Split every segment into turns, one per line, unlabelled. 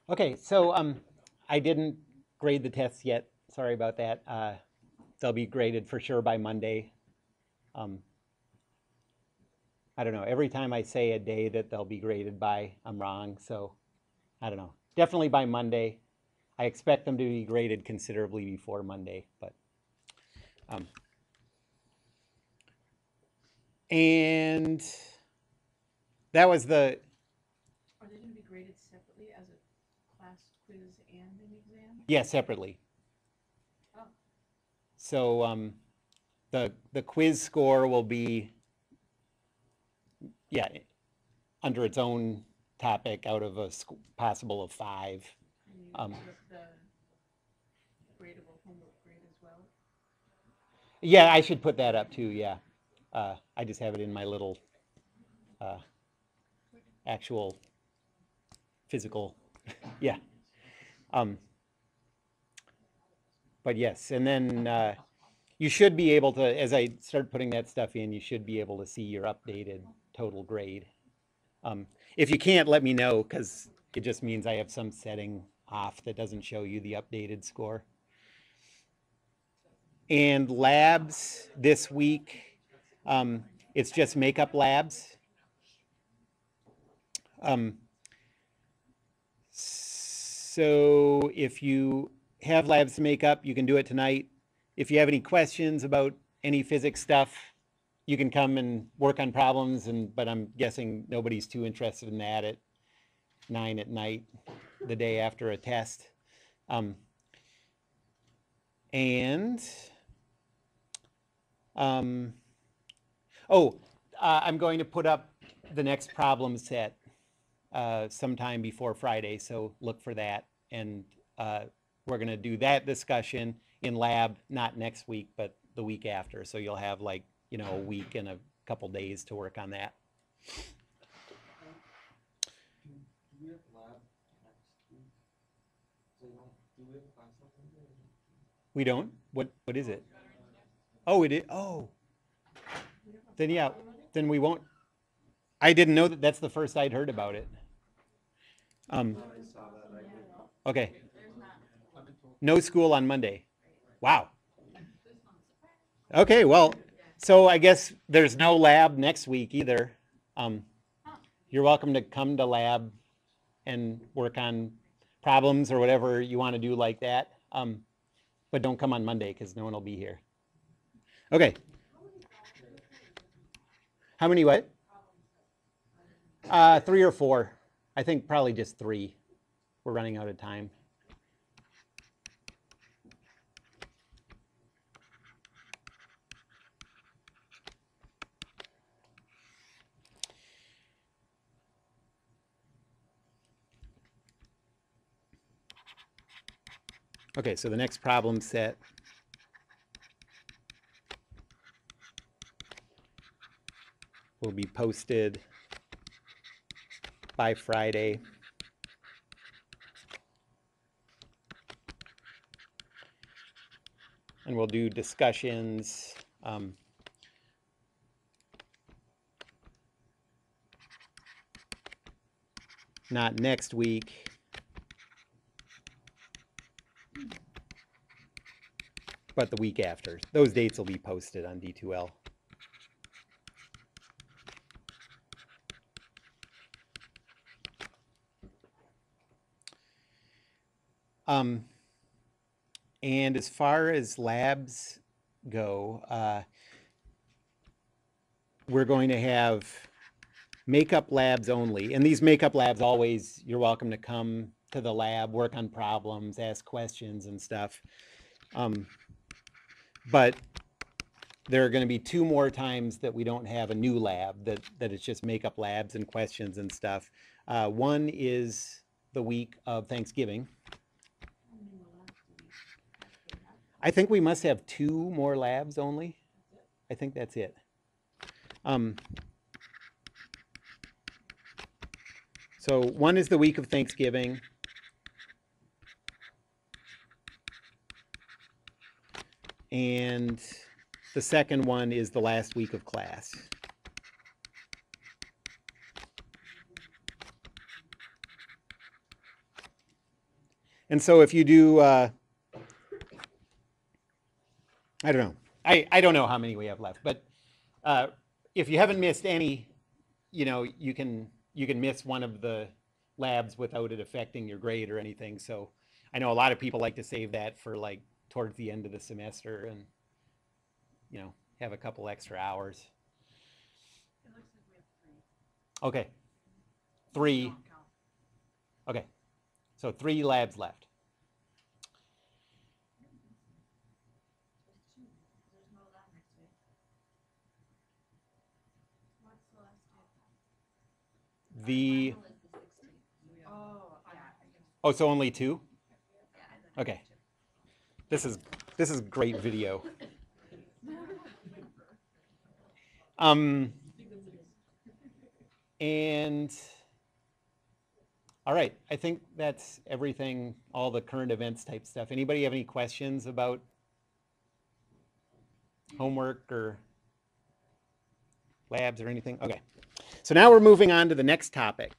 Okay, so I didn't grade the tests yet. Sorry about that. They'll be graded for sure by Monday. Um, I don't know. Every time I say a day that they'll be graded by, I'm wrong. So I don't know. Definitely by Monday. I expect them to be graded considerably before Monday, but um, and that was the
Are they going to be graded separately as a class quiz and an exam?
yeah separately.
Oh,
So the quiz score will be yeah under its own topic out of a possible of five.
and you
Um,
with the gradable homework grade as well?
yeah, I should put that up too. Yeah, I just have it in my little uh, actual physical. Yeah. Um, but yes, and then you should be able to, as I start putting that stuff in, you should be able to see your updated total grade. Um, if you can't, let me know because it just means I have some setting off that doesn't show you the updated score. And labs this week, um, it's just makeup labs. Um, so if you have labs to make up, you can do it tonight. If you have any questions about any physics stuff, you can come and work on problems. But I'm guessing nobody's too interested in that at 9 at night, the day after a test. Um, and um, oh, I'm going to put up the next problem set sometime before Friday, so look for that. And uh, we're going to do that discussion in lab, not next week, but the week after. So you'll have like, a week and a couple days to work on that. We don't? What is it? Oh, it is. Oh, then yeah, then we won't. I didn't know that that's the first I'd heard about it. Um, okay. No school on Monday. Wow. Okay, well, so I guess there's no lab next week either. Um, you're welcome to come to lab and work on problems or whatever you want to do like that. But don't come on Monday because no one will be here. Okay. How many what? Three or four. I think probably just three. We're running out of time. Okay, so the next problem set will be posted by Friday. And we'll do discussions. Not next week, but the week after. Those dates will be posted on D2L. Um, and as far as labs go, we're going to have makeup labs only. And these makeup labs always, you're welcome to come to the lab, work on problems, ask questions and stuff. But there are going to be two more times that we don't have a new lab, that it's just makeup labs and questions and stuff. One is the week of Thanksgiving. I think we must have two more labs only. I think that's it. Um, so one is the week of Thanksgiving. And the second one is the last week of class. And so if you do, I don't know. I don't know how many we have left, but if you haven't missed any, you can miss one of the labs without it affecting your grade or anything. So I know a lot of people like to save that for like towards the end of the semester and have a couple extra hours.
It looks like we have 3.
Okay. 3.
Don't count.
Okay. So 3 labs left.
There's 2. There's no lab next week. What's the last day?
The
Final is the 16th.
Oh, yeah.
oh, so only 2?
Yeah, I think
Okay. This is great video. And all right, I think that's everything, all the current events type stuff. Anybody have any questions about homework or labs or anything? Okay. So now we're moving on to the next topic.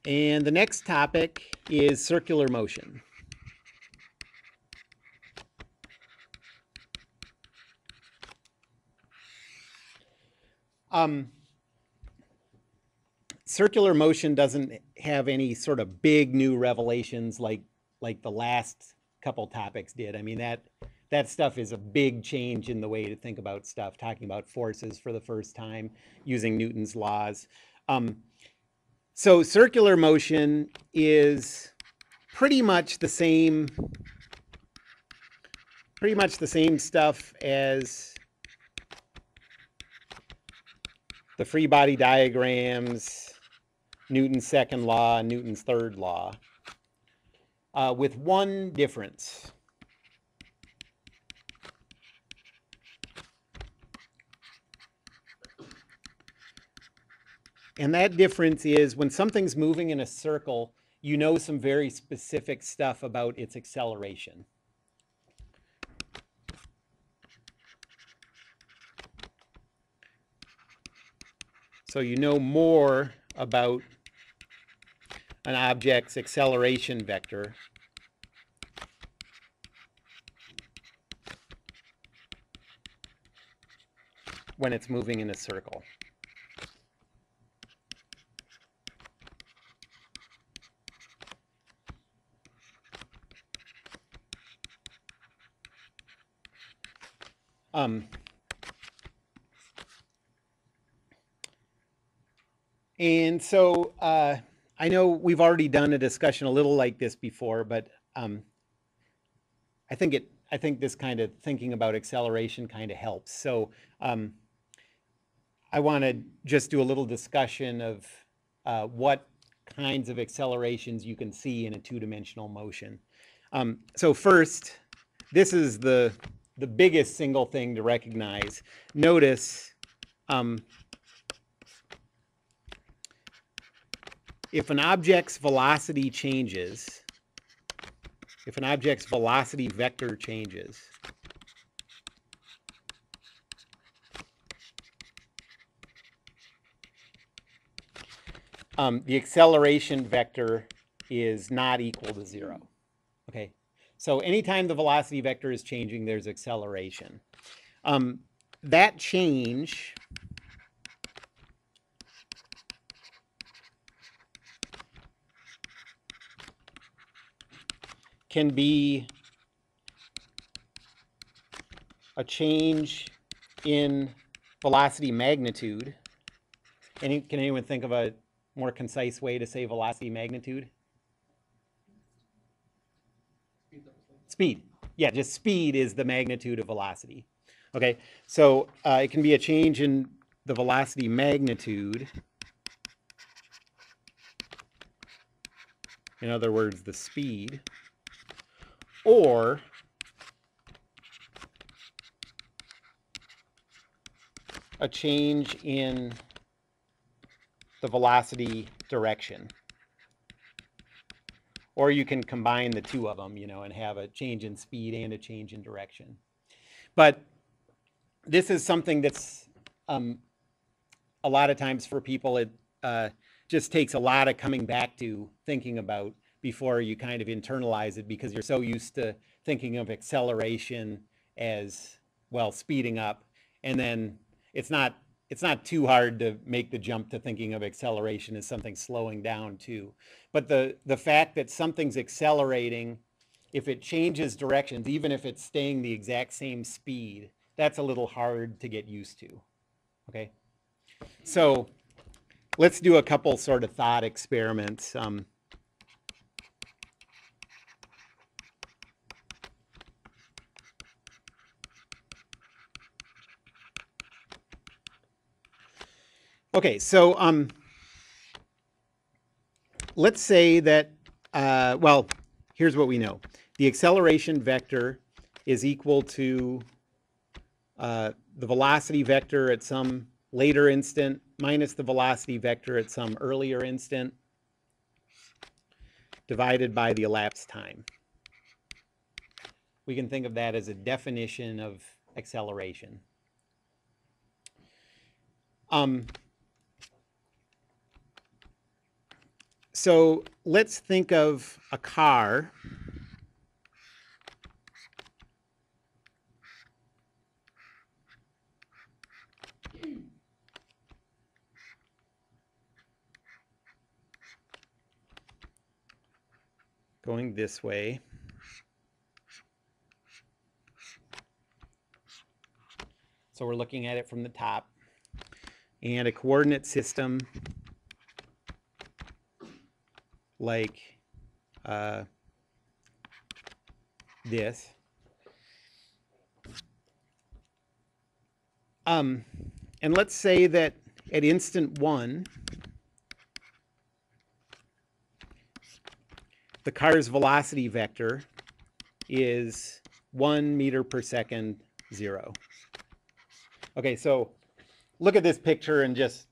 And the next topic is circular motion. Circular motion doesn't have any sort of big new revelations like the last couple topics did. I mean, that stuff is a big change in the way to think about stuff, talking about forces for the first time, using Newton's laws. So circular motion is pretty much the same stuff as the free body diagrams, Newton's second law, Newton's third law, with one difference. And that difference is when something's moving in a circle, you know some very specific stuff about its acceleration. So you know more about an object's acceleration vector when it's moving in a circle. And so I know we've already done a discussion a little like this before, but I think this kind of thinking about acceleration kind of helps. So I want to just do a little discussion of what kinds of accelerations you can see in a two-dimensional motion. So first, this is the biggest single thing to recognize. Notice if an object's velocity changes, if an object's velocity vector changes, the acceleration vector is not equal to 0. Okay, so anytime the velocity vector is changing, there's acceleration. That change can be a change in velocity magnitude. Can anyone think of a more concise way to say velocity magnitude? Speed. Yeah, just speed is the magnitude of velocity. Okay, so it can be a change in the velocity magnitude. In other words, the speed. Or a change in the velocity direction. Or you can combine the two of them, and have a change in speed and a change in direction. But this is something that's a lot of times for people, just takes a lot of coming back to thinking about before you kind of internalize it, because you're so used to thinking of acceleration as, well, speeding up. And then it's not too hard to make the jump to thinking of acceleration as something slowing down too. But the fact that something's accelerating, if it changes directions, even if it's staying the exact same speed, that's a little hard to get used to. Okay, so let's do a couple sort of thought experiments. Okay, so let's say that, well, here's what we know. The acceleration vector is equal to the velocity vector at some later instant minus the velocity vector at some earlier instant divided by the elapsed time. We can think of that as a definition of acceleration. So let's think of a car going this way. So we're looking at it from the top, and a coordinate system like this. And let's say that at instant 1, the car's velocity vector is 1 meter per second 0. Okay, so look at this picture and just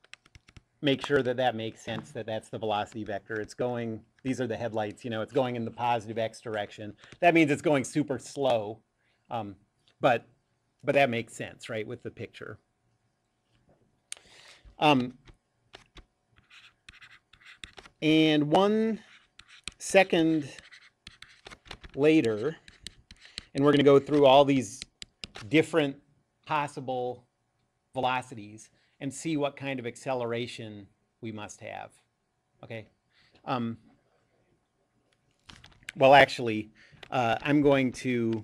make sure that that makes sense, that that's the velocity vector. It's going, these are the headlights, you know, it's going in the positive x direction. That means it's going super slow, but that makes sense, right, with the picture. And 1 second later, and we're going to go through all these different possible velocities and see what kind of acceleration we must have. Okay. Well, actually, I'm going to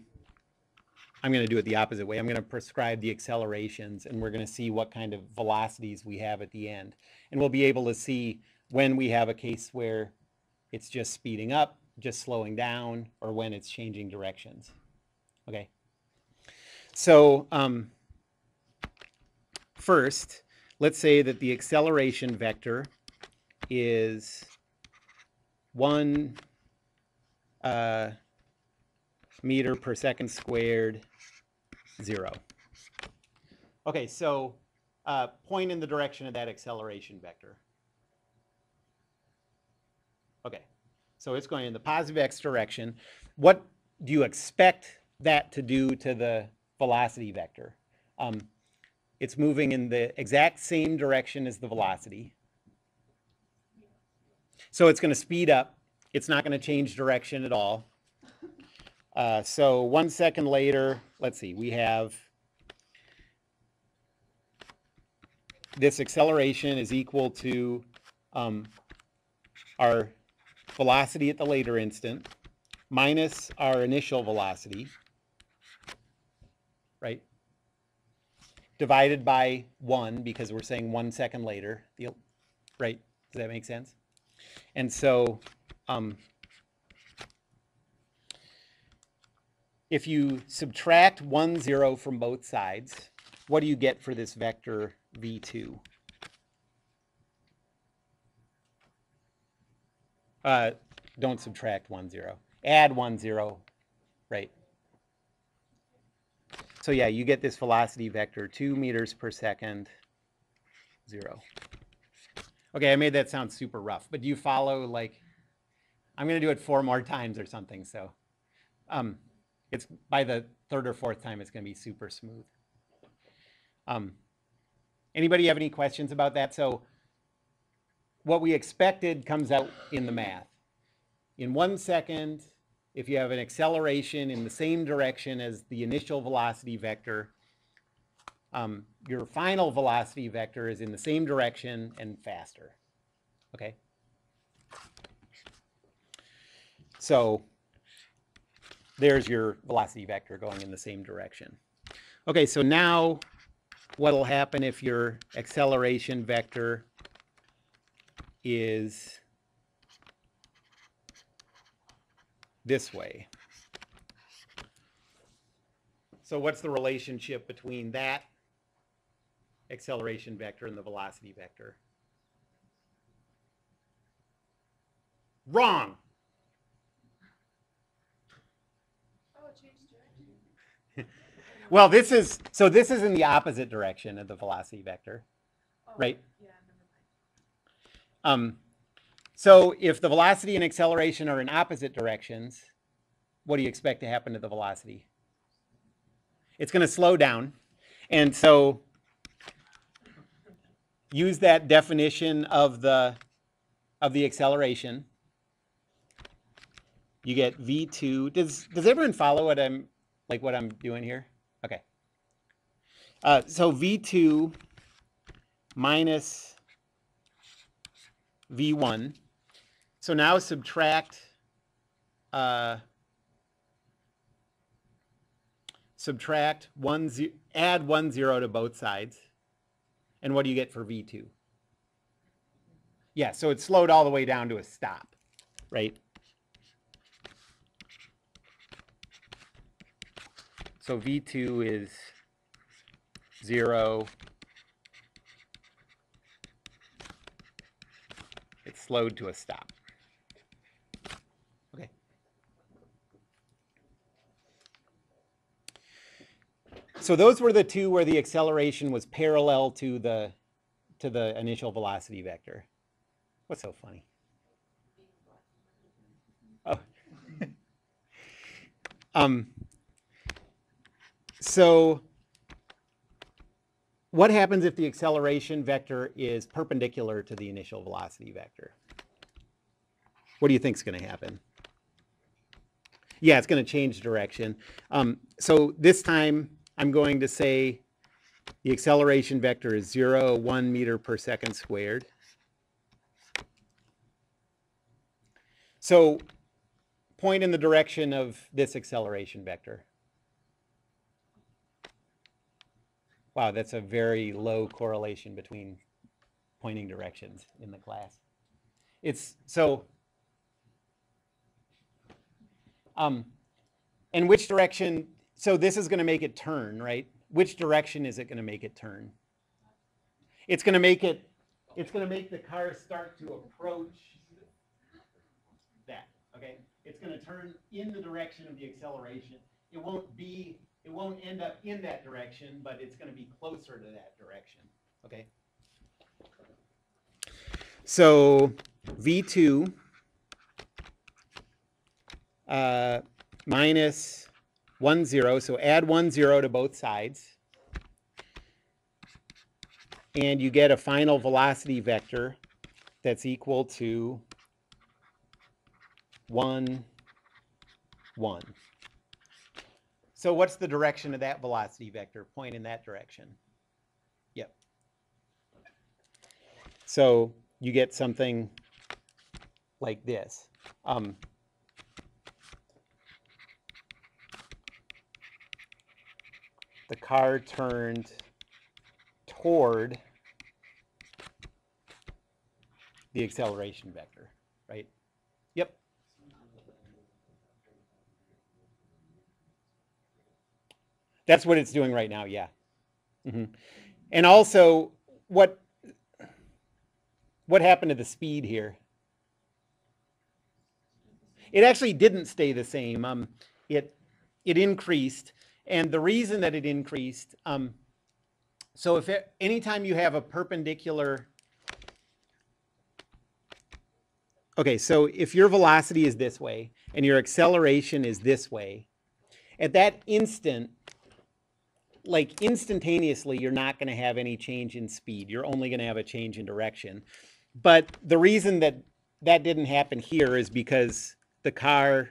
do it the opposite way. I'm going to prescribe the accelerations, and we're going to see what kind of velocities we have at the end. And we'll be able to see when we have a case where it's just speeding up, just slowing down, or when it's changing directions. Okay. So first, let's say that the acceleration vector is 1 meter per second squared 0. Okay, so point in the direction of that acceleration vector. Okay, so it's going in the positive x direction. What do you expect that to do to the velocity vector? It's moving in the exact same direction as the velocity. So it's going to speed up. It's not going to change direction at all. So 1 second later, let's see, we have this acceleration is equal to our velocity at the later instant minus our initial velocity, right? Divided by 1, because we're saying 1 second later, right? Does that make sense? And so if you subtract 1, 0 from both sides, what do you get for this vector v2? Don't subtract 1, 0. Add 1, 0, right? So yeah, you get this velocity vector 2 meters per second 0. Okay, I made that sound super rough, but do you follow? Like, I'm going to do it 4 more times or something, so it's by the 3rd or 4th time it's going to be super smooth. Anybody have any questions about that? So what we expected comes out in the math. In 1 second, if you have an acceleration in the same direction as the initial velocity vector, your final velocity vector is in the same direction and faster. Okay? So there's your velocity vector going in the same direction. Okay, so now what'll happen if your acceleration vector is this way? So what's the relationship between that acceleration vector and the velocity vector? Wrong.
Oh, it changed direction.
Well, this is in the opposite direction of the velocity vector,
Oh,
right?
Yeah, never mind.
So if the velocity and acceleration are in opposite directions, what do you expect to happen to the velocity? It's going to slow down. And so use that definition of the acceleration. You get v2. Does everyone follow what I'm doing here? Okay. So v2 minus v1. So now subtract add 1 0 to both sides. And what do you get for v2? Yeah, so it's slowed all the way down to a stop, right? So v2 is 0. It's slowed to a stop. Okay. So those were the two where the acceleration was parallel to the initial velocity vector. What's so funny? Oh. So what happens if the acceleration vector is perpendicular to the initial velocity vector? What do you think is going to happen? Yeah, it's going to change direction. So this time I'm going to say the acceleration vector is 0, 1 meter per second squared. So point in the direction of this acceleration vector. Wow, that's a very low correlation between pointing directions in the class. It's so, and which direction, so this is going to make it turn, right? Which direction is it going to make it turn? It's going to make the car start to approach that, okay? It's going to turn in the direction of the acceleration. It won't end up in that direction, but it's going to be closer to that direction, okay? So v2 minus 1 0, so add 1 0 to both sides, and you get a final velocity vector that's equal to 1 1. So what's the direction of that velocity vector? Point in that direction. Yep. So you get something like this. The car turned toward the acceleration vector, right? Yep. That's what it's doing right now, yeah. And also, what happened to the speed here? It actually didn't stay the same. It increased, and the reason that it increased, so if anytime you have a perpendicular, okay, so if your velocity is this way and your acceleration is this way, at that instant, like instantaneously, you're not going to have any change in speed. You're only going to have a change in direction. But the reason that that didn't happen here is because the car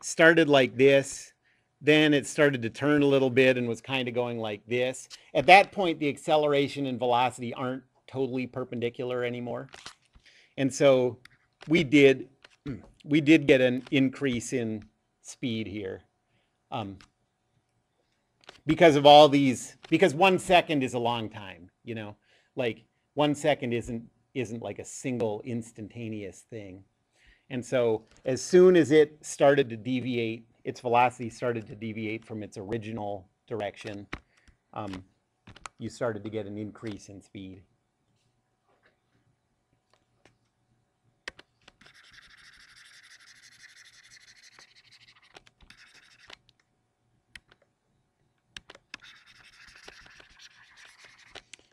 started like this, then it started to turn a little bit and was kind of going like this. At that point, the acceleration and velocity aren't totally perpendicular anymore. And so we did get an increase in speed here. Because of all these, because 1 second is a long time, you know, like 1 second isn't like a single instantaneous thing. And so as soon as it started to deviate, its velocity started to deviate from its original direction, you started to get an increase in speed.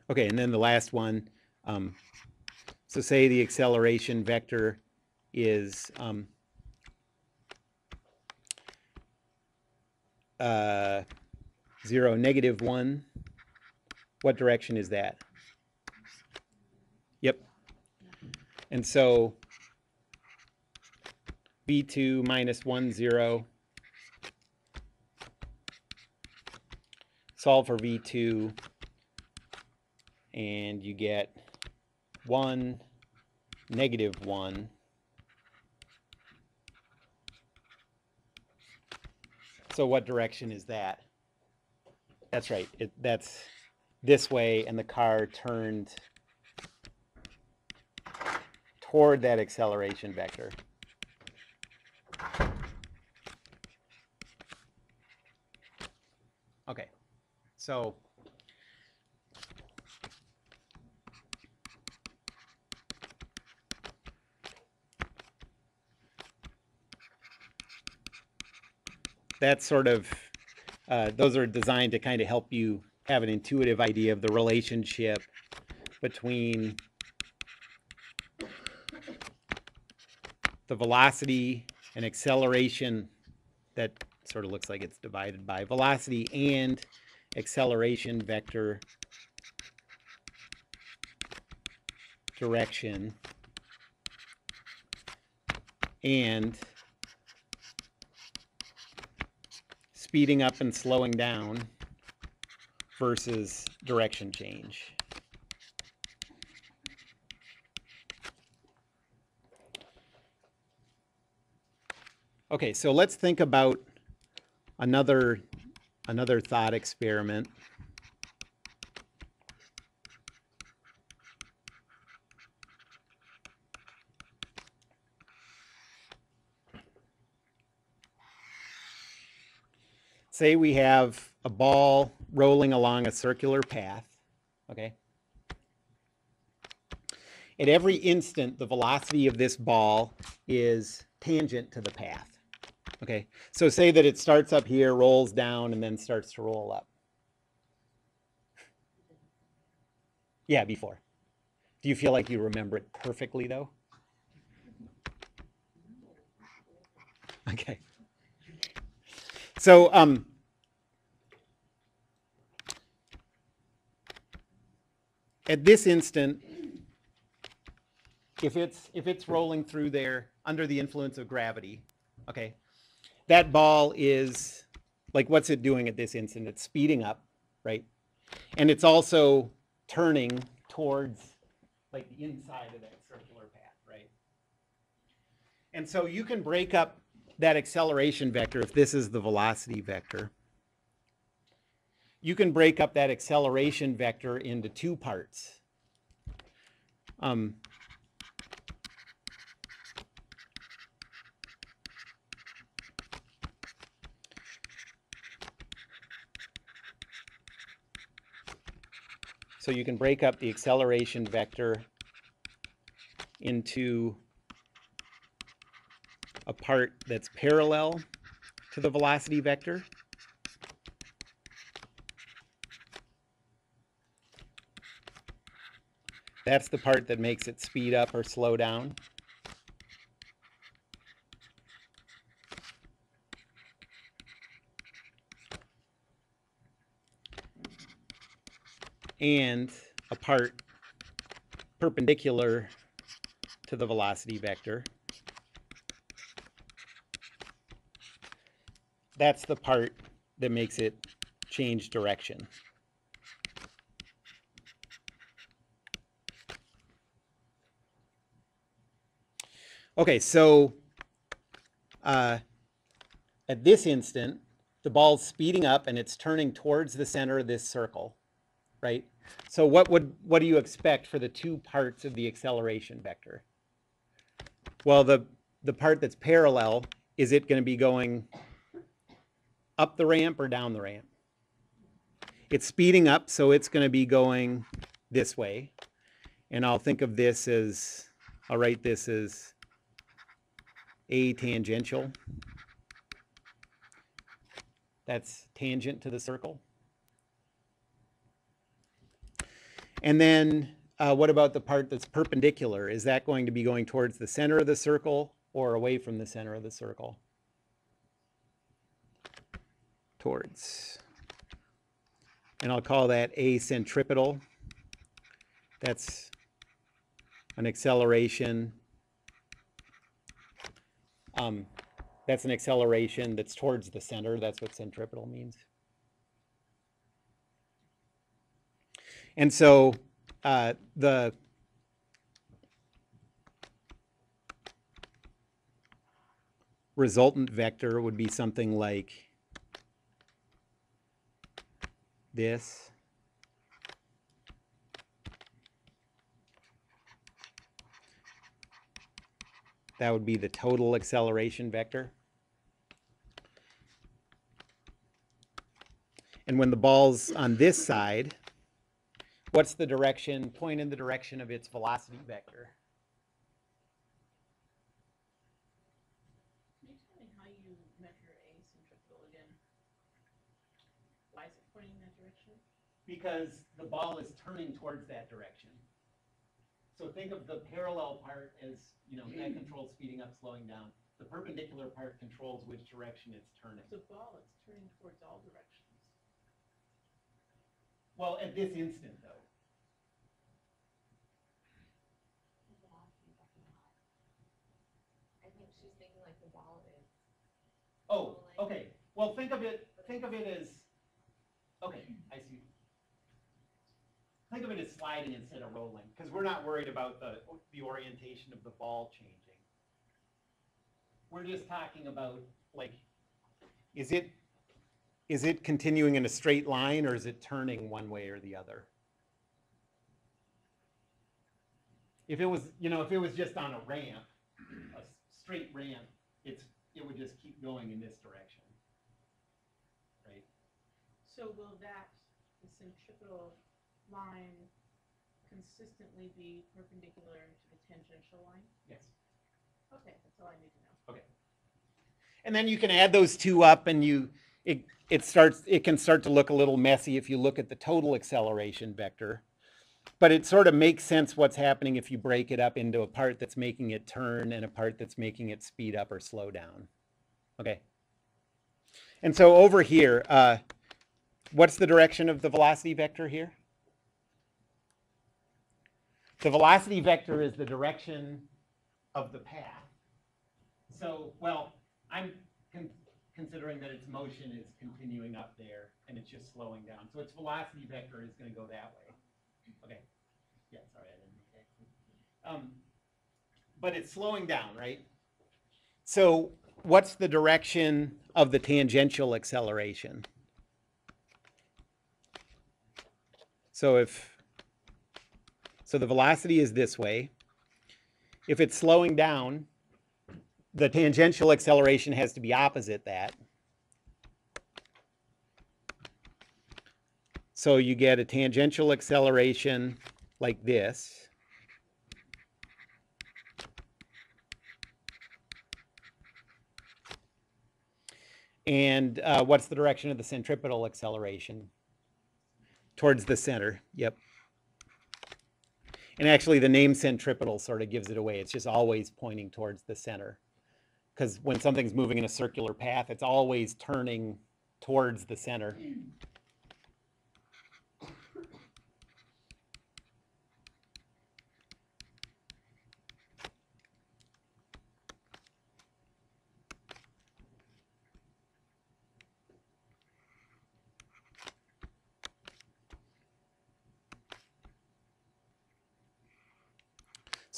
Okay, and then the last one, so say the acceleration vector is 0, -1. What direction is that? Yep. And so v2 minus 1, 0. Solve for v2, and you get 1, -1. So what direction is that? That's right. That's this way, and the car turned toward that acceleration vector. Okay, so that's sort of, those are designed to kind of help you have an intuitive idea of the relationship between the velocity and acceleration that sort of looks like it's divided by velocity and acceleration vector direction and speeding up and slowing down versus direction change. Okay, so let's think about another thought experiment. Say we have a ball rolling along a circular path, okay? At every instant, the velocity of this ball is tangent to the path. Okay, so say that it starts up here, rolls down, and then starts to roll up. Yeah, before. Do you feel like you remember it perfectly, though? Okay. So, at this instant, if it's rolling through there under the influence of gravity, okay, that ball is, like, what's it doing at this instant? It's speeding up, right? And it's also turning towards, like, the inside of that circular path, right? And so you can break up that acceleration vector, if this is the velocity vector. You can break up that acceleration vector into two parts. So you can break up the acceleration vector into a part that's parallel to the velocity vector. That's the part that makes it speed up or slow down. And a part perpendicular to the velocity vector. That's the part that makes it change direction. Okay, so at this instant, the ball's speeding up and it's turning towards the center of this circle, right? So what do you expect for the two parts of the acceleration vector? Well, the part that's parallel, is it going to be going up the ramp or down the ramp? It's speeding up, so it's going to be going this way. And I'll think of this as, I'll write this as A tangential. That's tangent to the circle. And then what about the part that's perpendicular? Is that going to be going towards the center of the circle or away from the center of the circle? Towards. And I'll call that A centripetal. That's an acceleration. That's an acceleration that's towards the center. That's what centripetal means. And so the resultant vector would be something like this. That would be the total acceleration vector. And when the ball's on this side, what's the direction, point in the direction of its velocity vector?
Can you tell me how you measure A centripetal again? Why is it pointing in that direction?
Because the ball is turning towards that direction. So think of the parallel part as, you know, that controls speeding up, slowing down. The perpendicular part controls which direction it's turning.
The ball, it's turning towards all directions.
Well, at this instant, though.
I think she's thinking like the ball is.
Oh, okay. Well, think of it as, okay, I see. Think of it as sliding instead of rolling, because we're not worried about the orientation of the ball changing. We're just talking about, like, is it continuing in a straight line, or is it turning one way or the other? If it was, you know, if it was just on a ramp, a straight ramp, it would just keep going in this direction, right?
So will the centripetal line consistently be perpendicular to the tangential line?
Yes.
Okay, that's all I need to know.
Okay. And then you can add those two up, and it can start to look a little messy if you look at the total acceleration vector. But it sort of makes sense what's happening if you break it up into a part that's making it turn and a part that's making it speed up or slow down. Okay. And so over here, what's the direction of the velocity vector here? The velocity vector is the direction of the path. So, well, I'm considering that its motion is continuing up there and it's just slowing down. So its velocity vector is going to go that way. Okay. Yeah, sorry, I didn't make that clear. But it's slowing down, right? So what's the direction of the tangential acceleration? So the velocity is this way. If it's slowing down, the tangential acceleration has to be opposite that. So you get a tangential acceleration like this. And what's the direction of the centripetal acceleration? Towards the center, yep. And actually the name centripetal sort of gives it away. It's just always pointing towards the center. Because when something's moving in a circular path, it's always turning towards the center.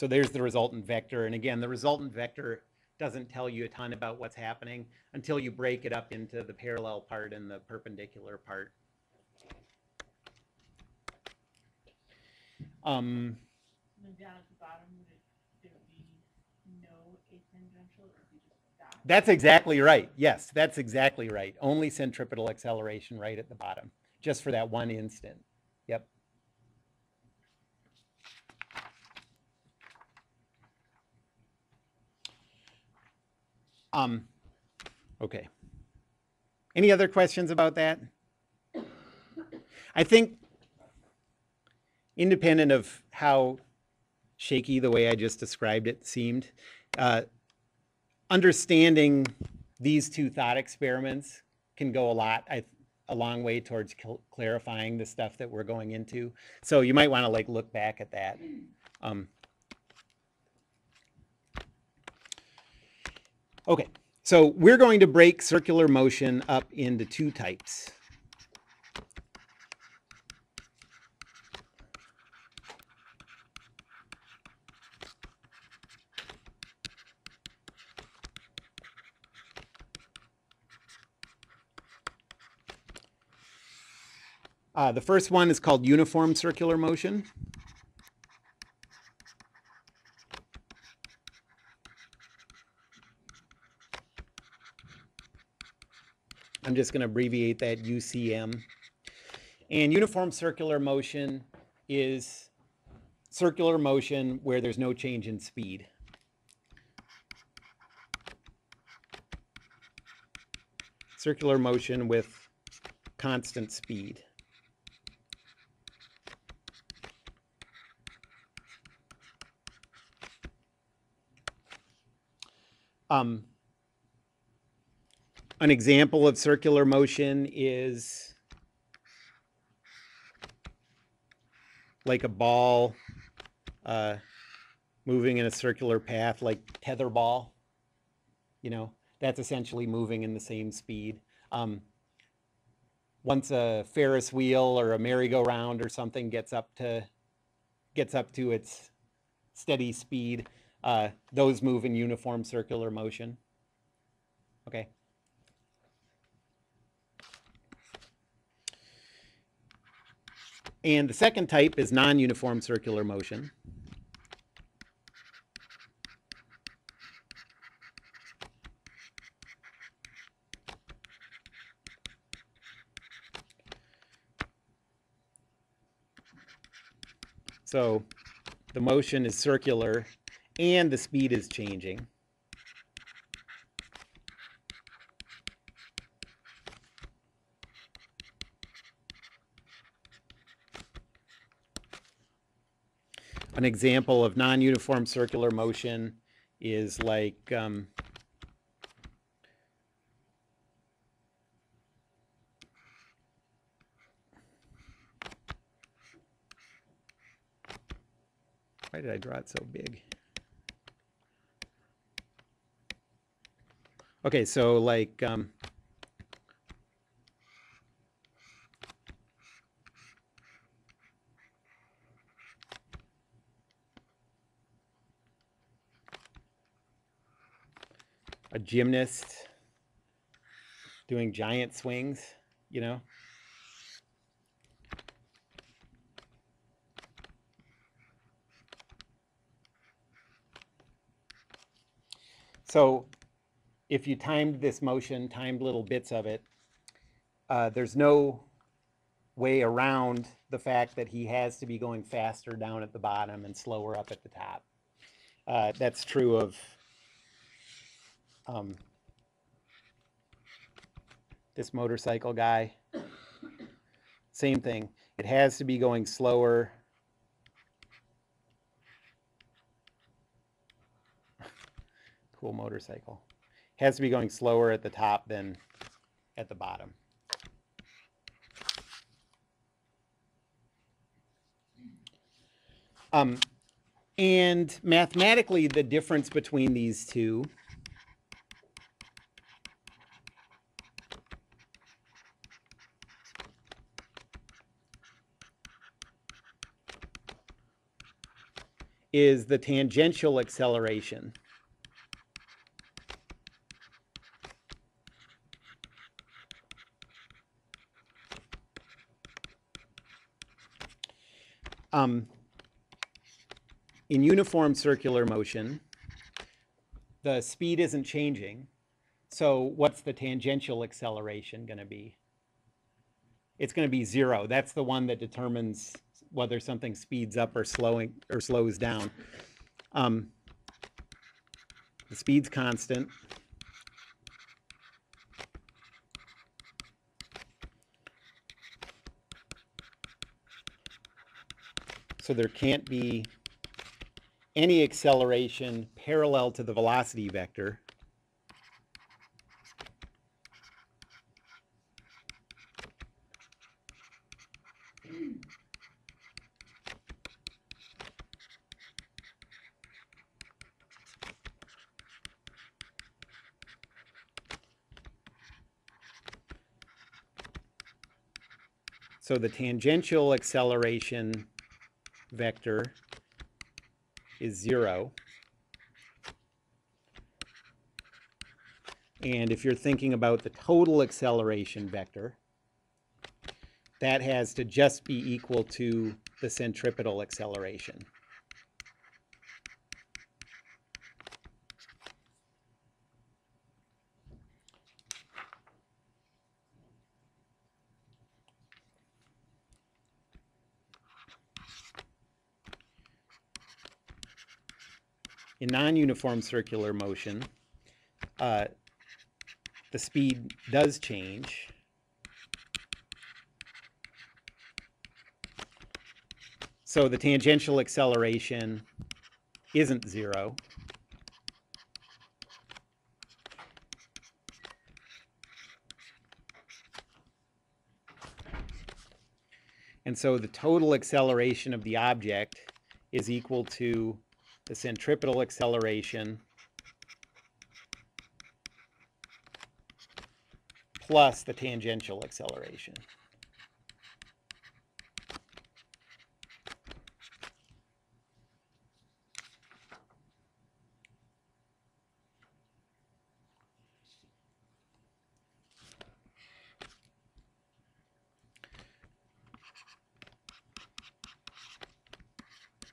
So there's the resultant vector. And again, the resultant vector doesn't tell you a ton about what's happening until you break it up into the parallel part and the perpendicular part.
And then down at the bottom, there would be no atangential, or would be just dot?
That's exactly right. Yes, that's exactly right. Only centripetal acceleration right at the bottom, just for that one instant. Yep. Okay. Any other questions about that? I think, independent of how shaky the way I just described it seemed, understanding these two thought experiments can go a long way towards clarifying the stuff that we're going into. So you might want to like look back at that. Okay, so we're going to break circular motion up into two types. The first one is called uniform circular motion. I'm just going to abbreviate that UCM. And uniform circular motion is circular motion where there's no change in speed. Circular motion with constant speed. An example of circular motion is like a ball moving in a circular path, like tetherball. You know, that's essentially moving in the same speed. Once a Ferris wheel or a merry-go-round or something gets up to its steady speed, those move in uniform circular motion. Okay. And the second type is non-uniform circular motion. So the motion is circular and the speed is changing. An example of non-uniform circular motion is like why did I draw it so big? Okay, so like a gymnast doing giant swings, you know? So if you timed this motion, timed little bits of it, there's no way around the fact that he has to be going faster down at the bottom and slower up at the top. That's true of this motorcycle guy. Same thing. It has to be going slower. Cool motorcycle. Has to be going slower at the top than at the bottom. And mathematically, the difference between these two is the tangential acceleration. In uniform circular motion, the speed isn't changing. So what's the tangential acceleration going to be? It's going to be 0. That's the one that determines whether something speeds up or slows down. The speed's constant. So there can't be any acceleration parallel to the velocity vector. So the tangential acceleration vector is 0. And if you're thinking about the total acceleration vector, that has to just be equal to the centripetal acceleration. In non-uniform circular motion, the speed does change. So the tangential acceleration isn't 0. And so the total acceleration of the object is equal to the centripetal acceleration plus the tangential acceleration.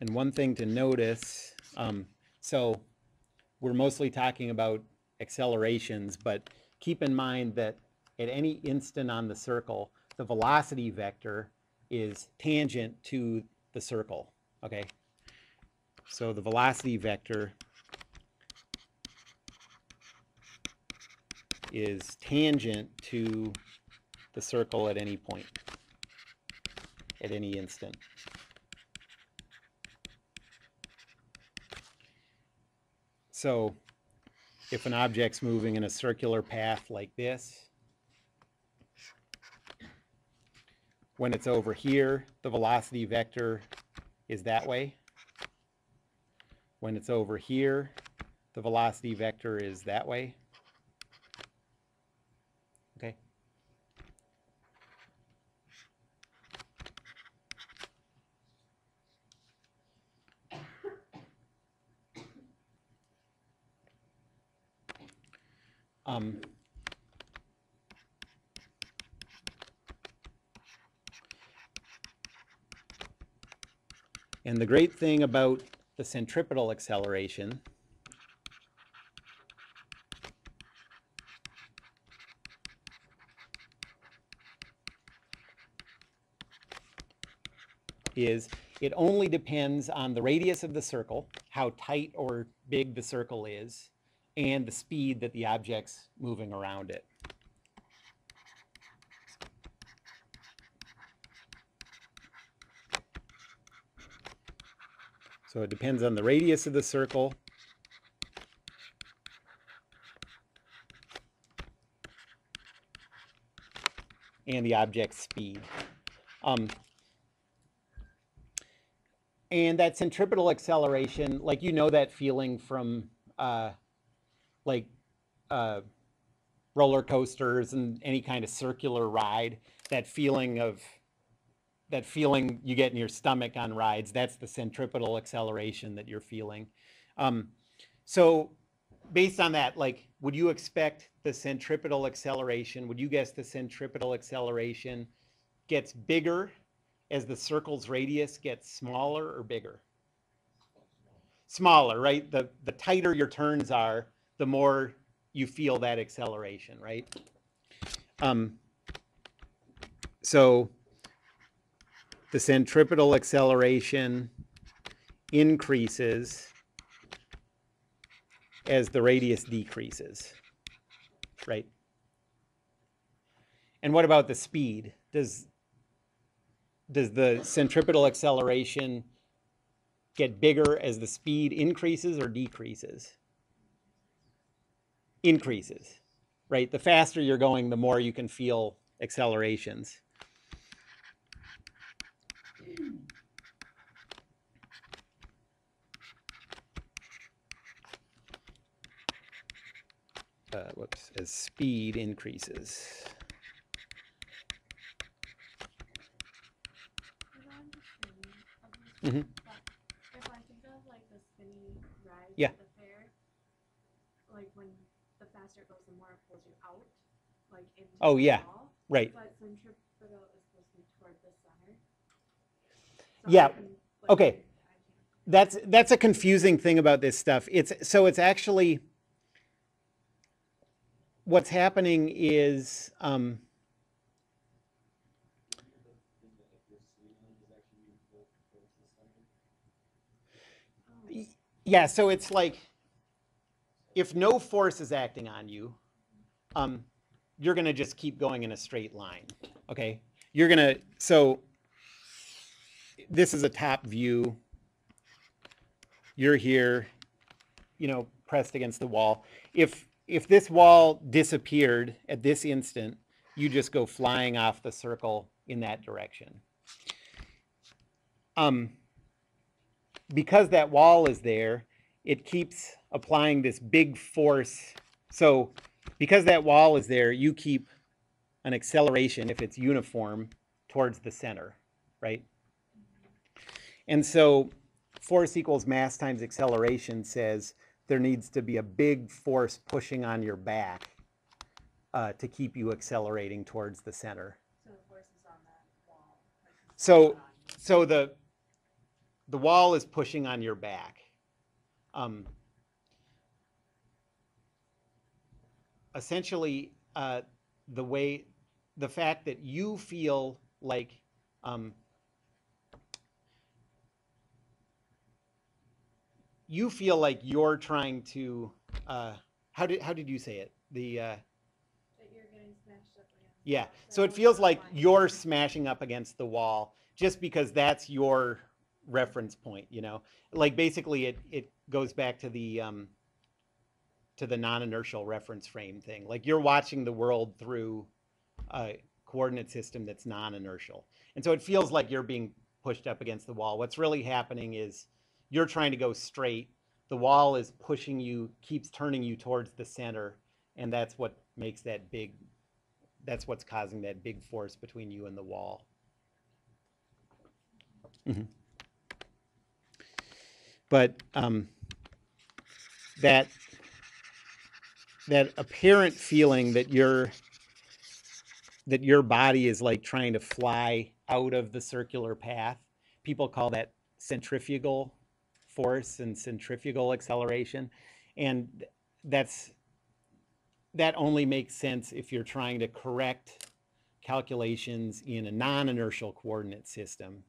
And one thing to notice, so we're mostly talking about accelerations, but keep in mind that at any instant on the circle, the velocity vector is tangent to the circle, okay? So the velocity vector is tangent to the circle at any point, at any instant. So if an object's moving in a circular path like this, when it's over here, the velocity vector is that way. When it's over here, the velocity vector is that way. Okay. And the great thing about the centripetal acceleration is it only depends on the radius of the circle, how tight or big the circle is, and the speed that the object's moving around it. So it depends on the radius of the circle and the object's speed. And that centripetal acceleration, like, you know that feeling from roller coasters and any kind of circular ride, that feeling of that feeling you get in your stomach on rides, that's the centripetal acceleration that you're feeling. So based on that, like, would you expect the centripetal acceleration, would you guess the centripetal acceleration gets bigger as the circle's radius gets smaller or bigger? Smaller, right? The tighter your turns are, the more you feel that acceleration, right? So the centripetal acceleration increases as the radius decreases, right? And what about the speed? Does the centripetal acceleration get bigger as the speed increases or decreases? Increases, right? The faster you're going, the more you can feel accelerations. Whoops, as speed increases.
But
Mm-hmm.
if I think of like the spinny rides
Yeah.
at the fair, like when the faster it goes, the more it pulls you out, like into
Oh,
the
yeah.
wall.
Right.
But centripetal is supposed to be toward the center. So
Yeah.
I can, like,
Okay.
I can't.
That's a confusing thing about this stuff. It's actually what's happening is yeah, so it's like if no force is acting on you, you're gonna just keep going in a straight line. Okay, so this is a top view. You're here, pressed against the wall. If this wall disappeared at this instant, you just go flying off the circle in that direction. Because that wall is there, it keeps applying this big force. So because that wall is there, you keep an acceleration, if it's uniform, towards the center, right? And so force equals mass times acceleration says there needs to be a big force pushing on your back to keep you accelerating towards the center.
So the force is on that wall. Like it's
So,
not on you.
so the wall is pushing on your back. Essentially, the fact that you feel like you're trying to how did you say it?
That you're getting smashed up against.
Yeah,
the
so it
wall,
feels
so
like
fine.
you're smashing up against the wall just because that's your reference point, like basically it goes back to the non-inertial reference frame thing. Like you're watching the world through a coordinate system that's non-inertial. And so it feels like you're being pushed up against the wall. What's really happening is you're trying to go straight. The wall is pushing you, keeps turning you towards the center. And that's what makes that's what's causing that big force between you and the wall. Mm-hmm. But that apparent feeling that your body is like trying to fly out of the circular path, people call that centrifugal force and centrifugal acceleration. And that only makes sense if you're trying to correct calculations in a non-inertial coordinate system,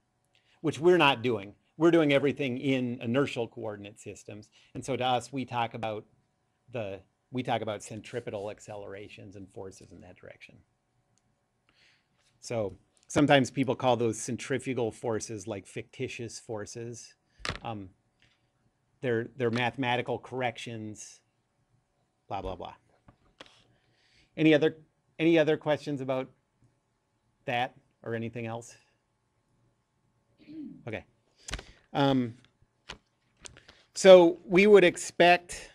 which we're not doing. We're doing everything in inertial coordinate systems. And so to us, we talk about centripetal accelerations and forces in that direction. So sometimes people call those centrifugal forces like fictitious forces. They're mathematical corrections, blah, blah, blah. Any other questions about that or anything else? Okay. So we would expect,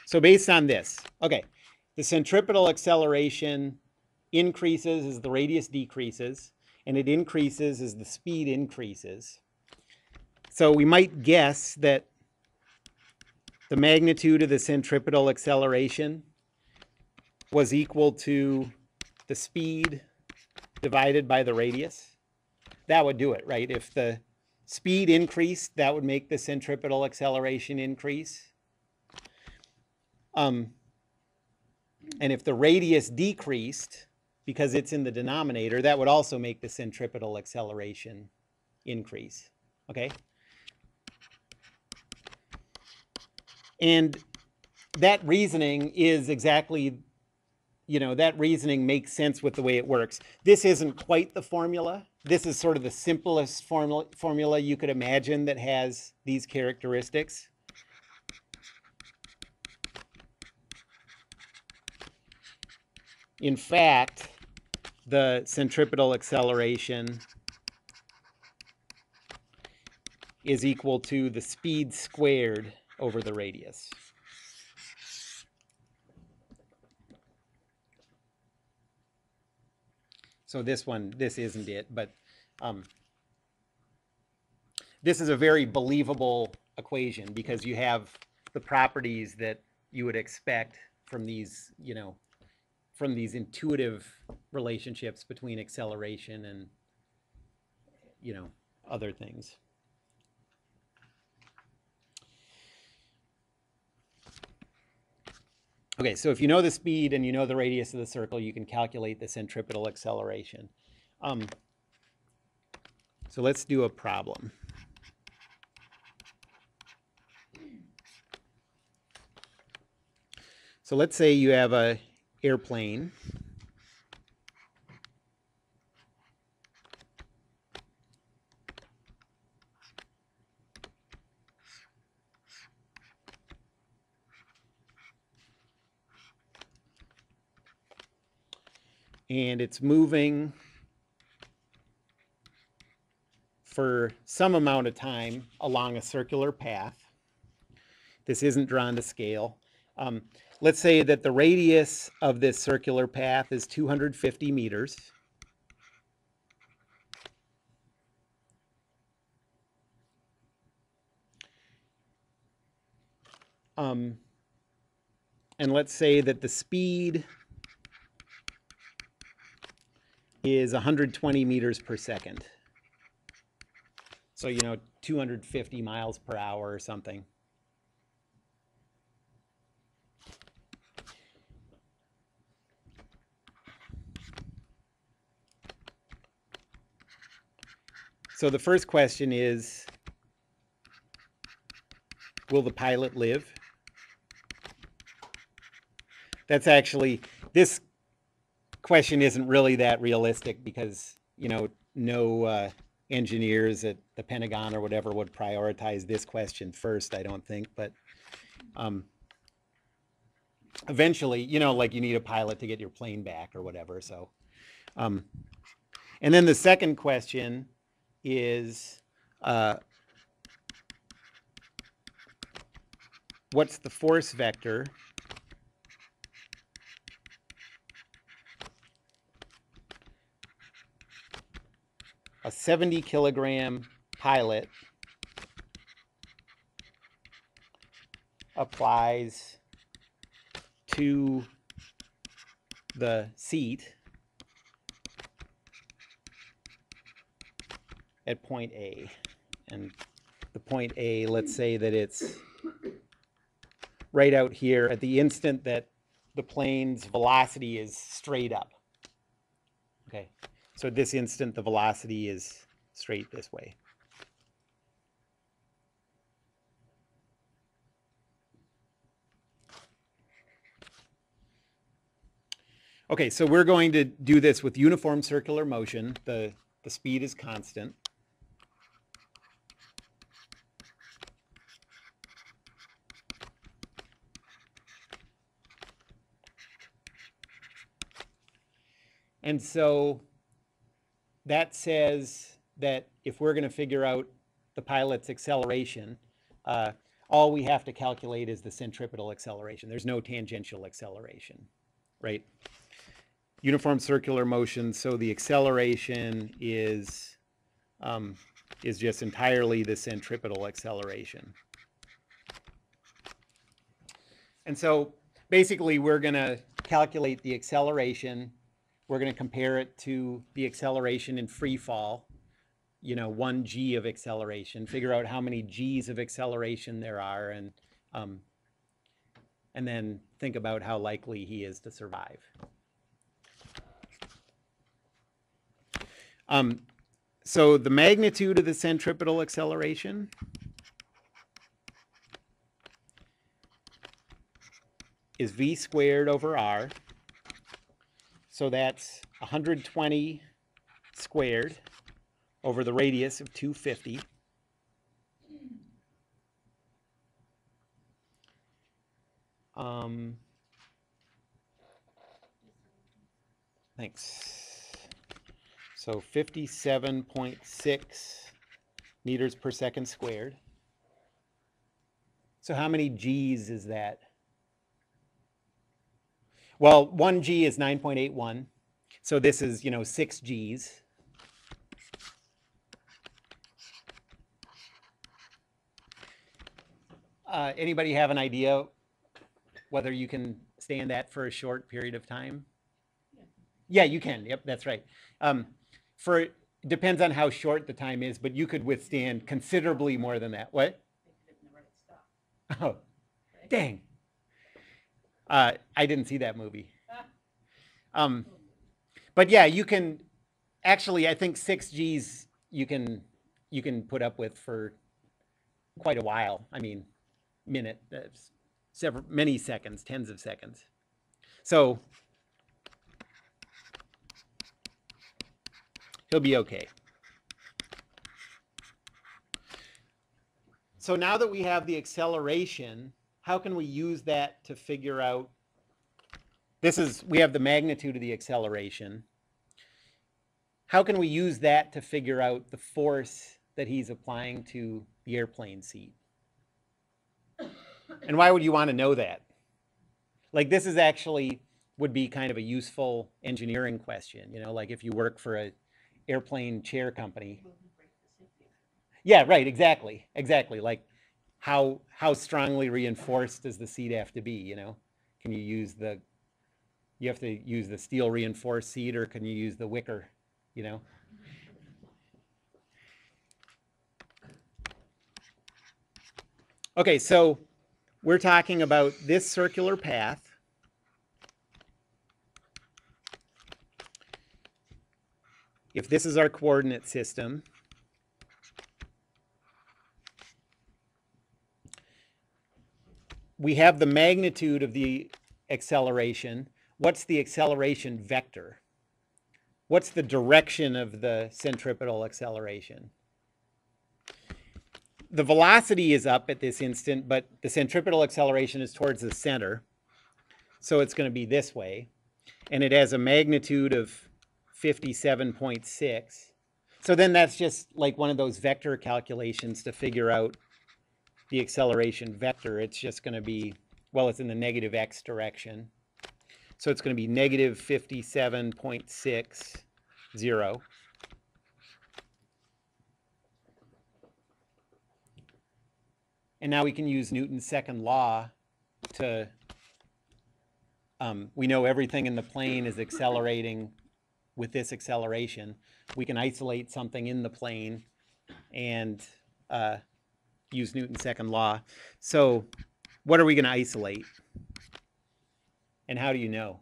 so based on this, okay, the centripetal acceleration increases as the radius decreases, and it increases as the speed increases. So we might guess that the magnitude of the centripetal acceleration was equal to the speed divided by the radius. That would do it, right? If the speed increased, that would make the centripetal acceleration increase. And if the radius decreased, because it's in the denominator, that would also make the centripetal acceleration increase, okay? And that reasoning is exactly, you know, that reasoning makes sense with the way it works. This isn't quite the formula. This is sort of the simplest formula you could imagine that has these characteristics. In fact, the centripetal acceleration is equal to the speed squared over the radius. So this isn't it, but this is a very believable equation because you have the properties that you would expect from these, you know, from these intuitive relationships between acceleration and, you know, other things. Okay, so if you know the speed and you know the radius of the circle, you can calculate the centripetal acceleration. So let's do a problem. So let's say you have an airplane. And it's moving for some amount of time along a circular path. This isn't drawn to scale. Let's say that the radius of this circular path is 250 meters. And let's say that the speed is 120 meters per second. So, you know, 250 miles per hour or something. So the first question is, will the pilot live? That's actually, this question isn't really that realistic because, you know, no engineers at the Pentagon or whatever would prioritize this question first, I don't think. But eventually, you know, like you need a pilot to get your plane back or whatever. So, and then the second question is, what's the force vector a 70 kilogram pilot applies to the seat at point A? And the point A, let's say that it's right out here at the instant that the plane's velocity is straight up. Okay, so at this instant the velocity is straight this way. Okay, so we're going to do this with uniform circular motion. The speed is constant. And so that says that if we're going to figure out the pilot's acceleration, all we have to calculate is the centripetal acceleration. There's no tangential acceleration, right? uniform circular motion, so the acceleration is just entirely the centripetal acceleration. And so basically we're going to calculate the acceleration. We're going to compare it to the acceleration in free fall, 1 g of acceleration, figure out how many g's of acceleration there are, and then think about how likely he is to survive. So the magnitude of the centripetal acceleration is v squared over r. So that's 120 squared over the radius of 250. Thanks. So 57.6 meters per second squared. So how many G's is that? Well, 1 G is 9.81. So this is, 6 G's. Anybody have an idea whether you can stand that for a short period of time? Yeah, you can. Yep, that's right. Depends on how short the time is, but you could withstand considerably more than that. What? Oh, dang. I didn't see that movie. But yeah, you can actually, I think 6 G's you can put up with for quite a while. I mean, many seconds, tens of seconds. So he'll be okay. So now that we have the acceleration, how can we use that to figure out, we have the magnitude of the acceleration. How can we use that to figure out the force that he's applying to the airplane seat? And why would you want to know that? Like, this is actually would be kind of a useful engineering question, like if you work for a airplane chair company. Yeah, right, exactly. Like how strongly reinforced does the seat have to be, Can you use you have to use the steel reinforced seat, or can you use the wicker, Okay, so we're talking about this circular path. If this is our coordinate system, we have the magnitude of the acceleration. What's the acceleration vector? What's the direction of the centripetal acceleration? The velocity is up at this instant, but the centripetal acceleration is towards the center. So it's going to be this way. And it has a magnitude of 57.6. So then that's just like one of those vector calculations to figure out the acceleration vector. It's just going to be, well, it's in the negative x direction. So it's going to be negative 57.60. And now we can use Newton's second law to, we know everything in the plane is accelerating with this acceleration. We can isolate something in the plane and use Newton's second law. So what are we going to isolate? And how do you know?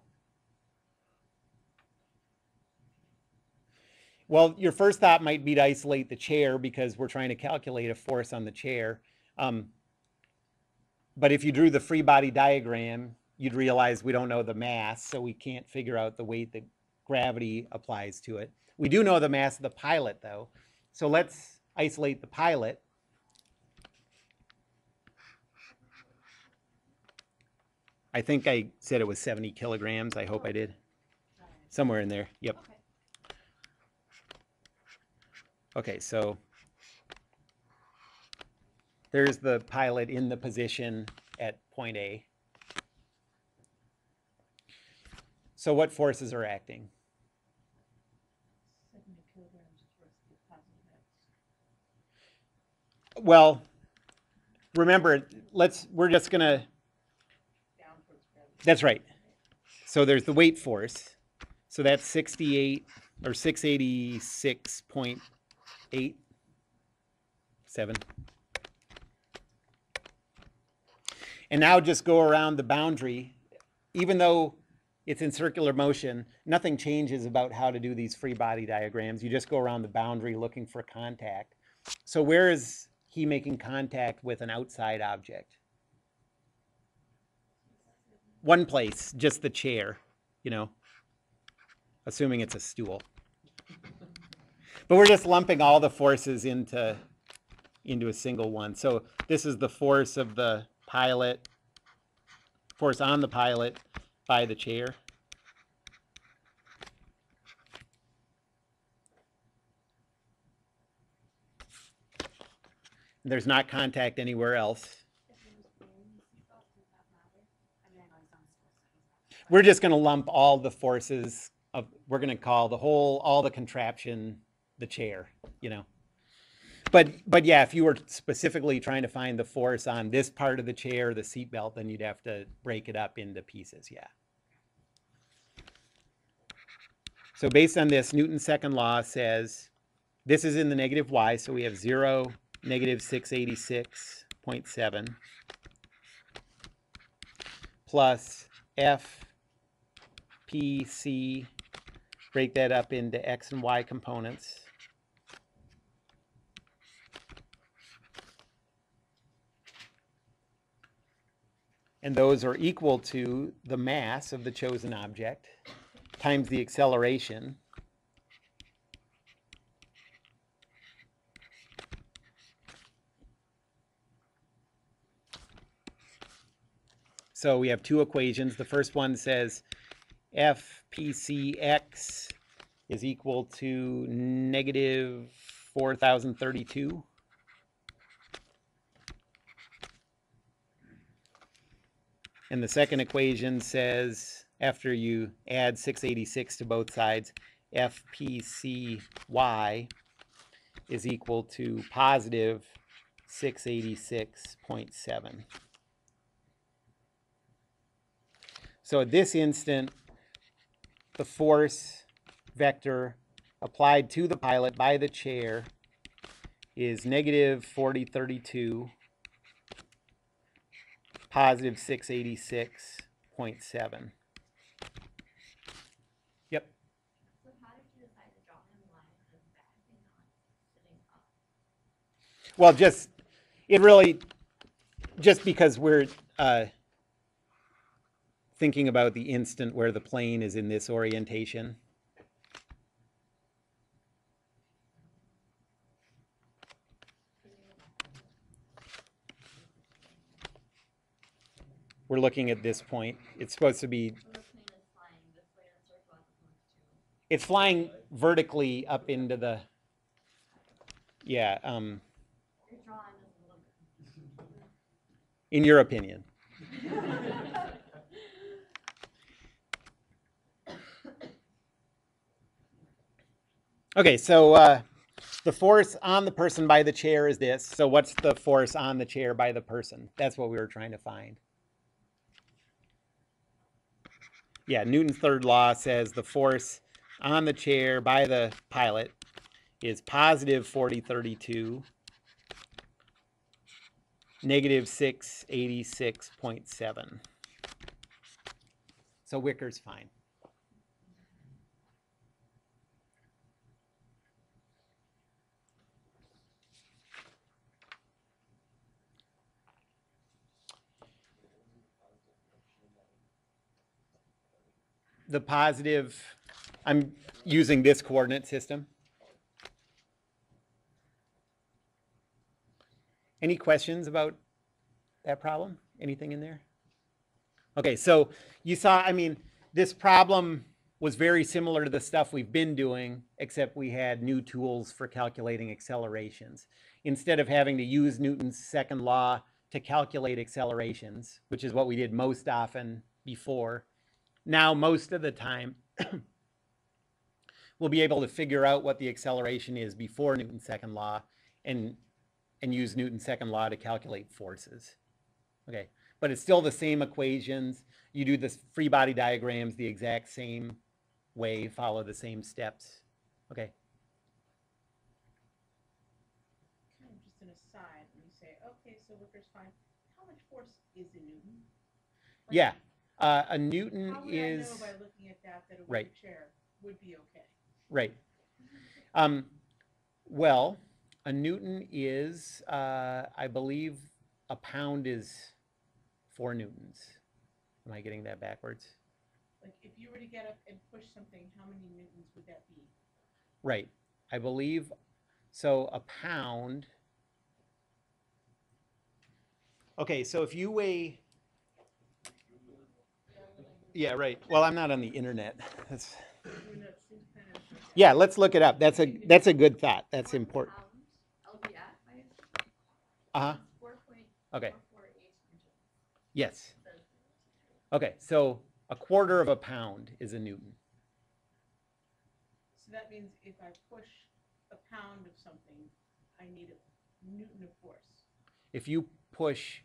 Well, your first thought might be to isolate the chair because we're trying to calculate a force on the chair. But if you drew the free body diagram, you'd realize we don't know the mass, so we can't figure out the weight that gravity applies to it. We do know the mass of the pilot, though. So let's isolate the pilot. I think I said it was 70 kilograms. I hope I did. Somewhere in there. Yep. Okay, so there's the pilot in the position at point A. So what forces are acting?
70 kilograms thrust with positive X.
Well, remember, we're just gonna,
Down towards gravity.
that's right. So there's the weight force. So that's 68 or 686.87. And now just go around the boundary. Even though it's in circular motion, nothing changes about how to do these free body diagrams. You just go around the boundary looking for contact. So where is he making contact with an outside object? One place, just the chair, you know, assuming it's a stool. But we're just lumping all the forces into a single one. So this is the force of the pilot, force on the pilot by the chair. There's not contact anywhere else. We're just going to lump all the forces of, we're going to call all the contraption, the chair, you know. But yeah, if you were specifically trying to find the force on this part of the chair, the seatbelt, then you'd have to break it up into pieces, yeah. So based on this, Newton's second law says, this is in the negative y, so we have 0, negative 686.7, plus F, P, C, break that up into x and y components. And those are equal to the mass of the chosen object times the acceleration. So we have two equations. The first one says FPCX is equal to negative 4,032. And the second equation says, after you add 686 to both sides, FPCY is equal to positive 686.7. So at this instant, the force vector applied to the pilot by the chair is negative 4032, positive 686.7. Yep.
So how did you decide to draw him lying on his back and not sitting up?
Well, just because we're thinking about the instant where the plane is in this orientation. We're looking at this point. It's supposed to be,
When the plane is flying this way in a circle as opposed to.
it's flying vertically up into the, yeah,
Your drawing is a little bit.
in your opinion. Okay, so the force on the person by the chair is this. So what's the force on the chair by the person? That's what we were trying to find. Yeah, Newton's third law says the force on the chair by the pilot is positive 4032, negative 686.7. So Wicker's fine. The positive, I'm using this coordinate system. Any questions about that problem? Anything in there? Okay, so you saw, I mean, this problem was very similar to the stuff we've been doing, except we had new tools for calculating accelerations. Instead of having to use Newton's second law to calculate accelerations, which is what we did most often before, now most of the time, we'll be able to figure out what the acceleration is before Newton's second law and use Newton's second law to calculate forces. Okay, but it's still the same equations. You do the free body diagrams the exact same way, follow the same steps. Okay.
Kind of just an aside, when you say, okay, so Wicker's fine, how much force is a Newton? Like,
Yeah, a Newton
how would
is
I know by looking at that a
right.
Wicker chair would be okay?
Right. Well, a Newton is, I believe, a pound is 4 newtons. Am I getting that backwards?
Like, if you were to get up and push something, how many newtons would that be?
Right. I believe, so a pound. Okay, so if you weigh, yeah, right. Well, I'm not on the internet. That's, yeah, let's look it up. That's a good thought. That's important.
LBF,
Uh-huh.
4.448
Okay.
inches.
Yes. Okay, so a quarter of a pound is a Newton.
So that means if I push a pound of something, I need a Newton of force.
If you push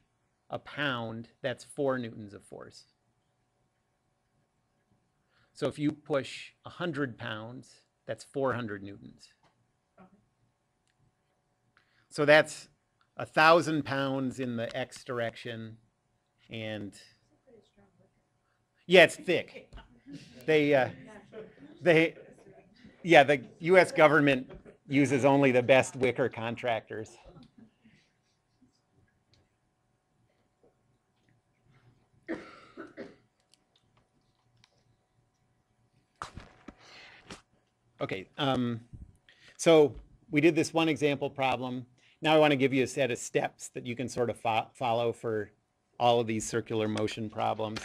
a pound, that's 4 newtons of force. So if you push 100 pounds, that's 400 newtons.
Okay.
So that's 1,000 pounds in the X direction, and yeah, it's thick. The U.S. government uses only the best wicker contractors. Okay, so we did this one example problem. Now I want to give you a set of steps that you can sort of follow for all of these circular motion problems.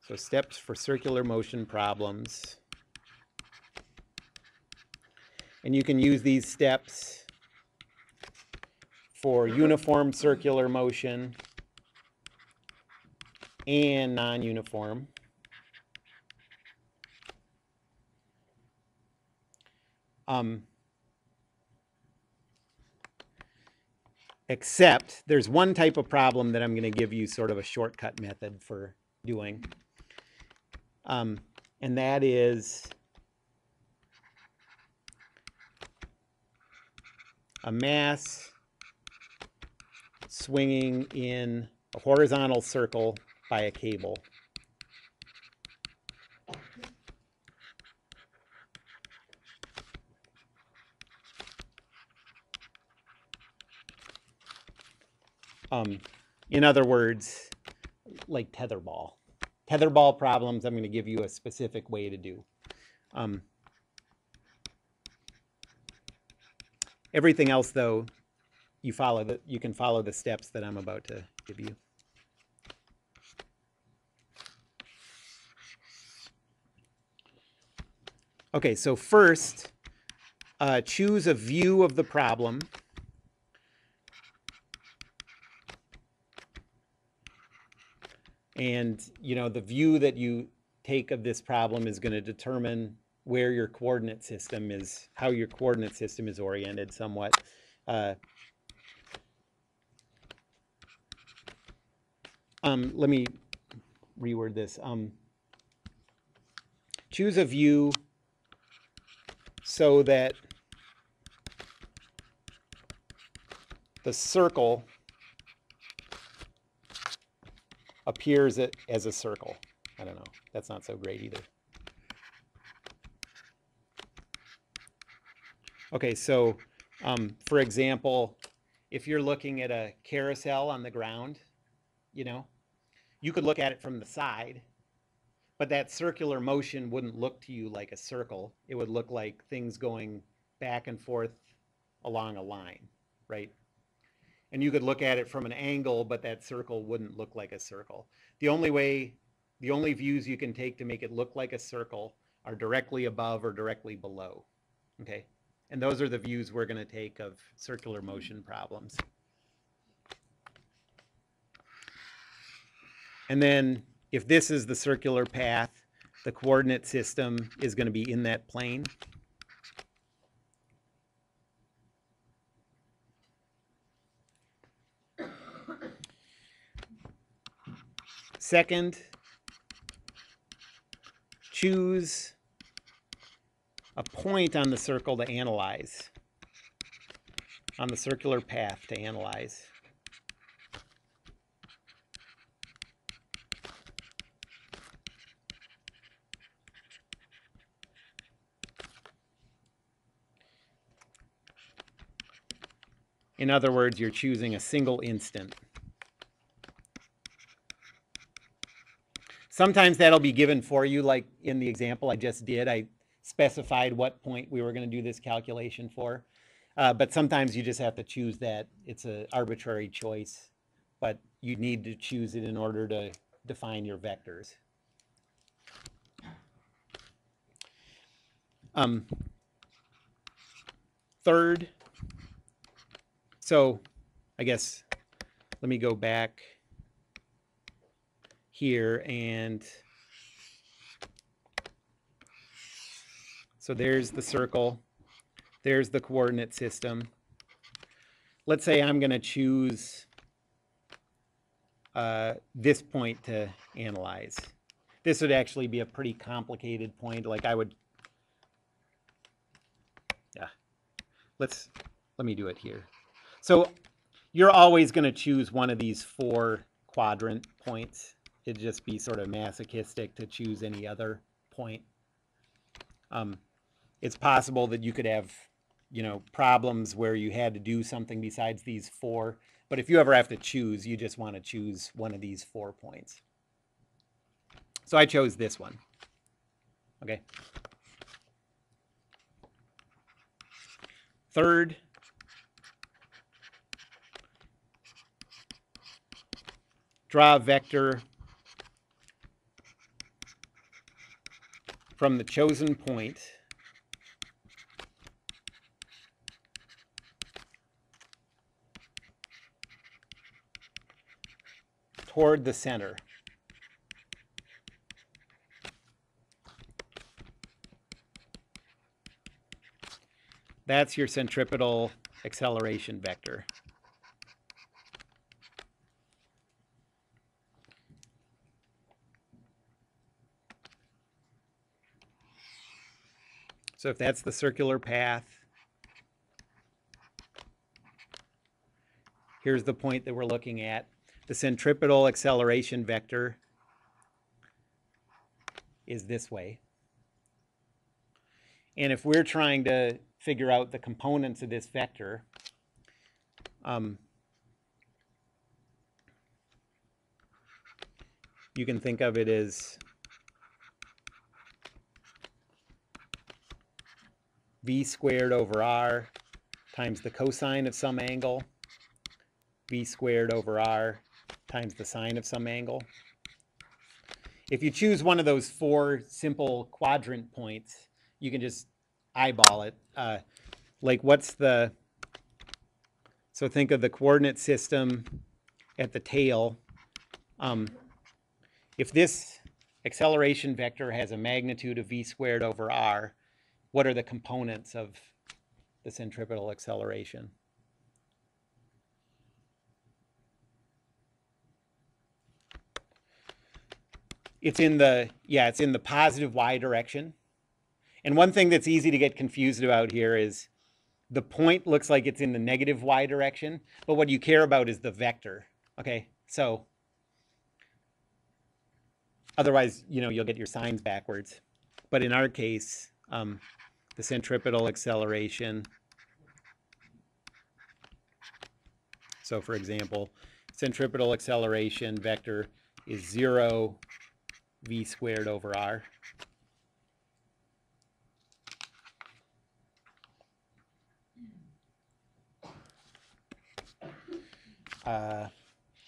So steps for circular motion problems. And you can use these steps for uniform circular motion and non-uniform. Except there's one type of problem that I'm going to give you sort of a shortcut method for doing. And that is a mass swinging in a horizontal circle by a cable. In other words, like tetherball. Tetherball problems, I'm going to give you a specific way to do. Everything else, though, you can follow the steps that I'm about to give you. Okay, so first, choose a view of the problem. And, you know, the view that you take of this problem is going to determine where your coordinate system is, how your coordinate system is oriented somewhat. Let me reword this. Choose a view so that the circle appears as a circle. I don't know. That's not so great either. Okay, so for example, if you're looking at a carousel on the ground, you know, you could look at it from the side, but that circular motion wouldn't look to you like a circle. It would look like things going back and forth along a line, right? And you could look at it from an angle, but that circle wouldn't look like a circle. The only way The only views you can take to make it look like a circle are directly above or directly below. Okay? And those are the views we're going to take of circular motion problems. And then if this is the circular path, the coordinate system is going to be in that plane. Second, choose a point on the circle to analyze, on the circular path to analyze. In other words, you're choosing a single instant. Sometimes that'll be given for you, like in the example I just did. I specified what point we were going to do this calculation for. But sometimes you just have to choose that. It's an arbitrary choice, but you need to choose it in order to define your vectors. Third, so I guess let me go back here, and so there's the circle, there's the coordinate system. Let's say I'm going to choose this point to analyze. This would actually be a pretty complicated point. Like I would, yeah, let me do it here. So you're always going to choose one of these 4 quadrant points. It'd just be sort of masochistic to choose any other point. It's possible that you could have, you know, problems where you had to do something besides these 4. But if you ever have to choose, you just want to choose one of these 4 points. So I chose this one. Okay. Third, draw a vector from the chosen point toward the center. That's your centripetal acceleration vector. So if that's the circular path, here's the point that we're looking at. The centripetal acceleration vector is this way. And if we're trying to figure out the components of this vector, you can think of it as v squared over r times the cosine of some angle, v squared over r times the sine of some angle. If you choose one of those 4 simple quadrant points, you can just eyeball it. Like what's the, so think of the coordinate system at the tail. If this acceleration vector has a magnitude of v squared over r, what are the components of the centripetal acceleration? It's in the, yeah, it's in the positive y direction. And one thing that's easy to get confused about here is the point looks like it's in the negative y direction, but what you care about is the vector. Okay, so otherwise, you know, you'll get your signs backwards. But in our case, the centripetal acceleration. So for example, centripetal acceleration vector is 0 v squared over r.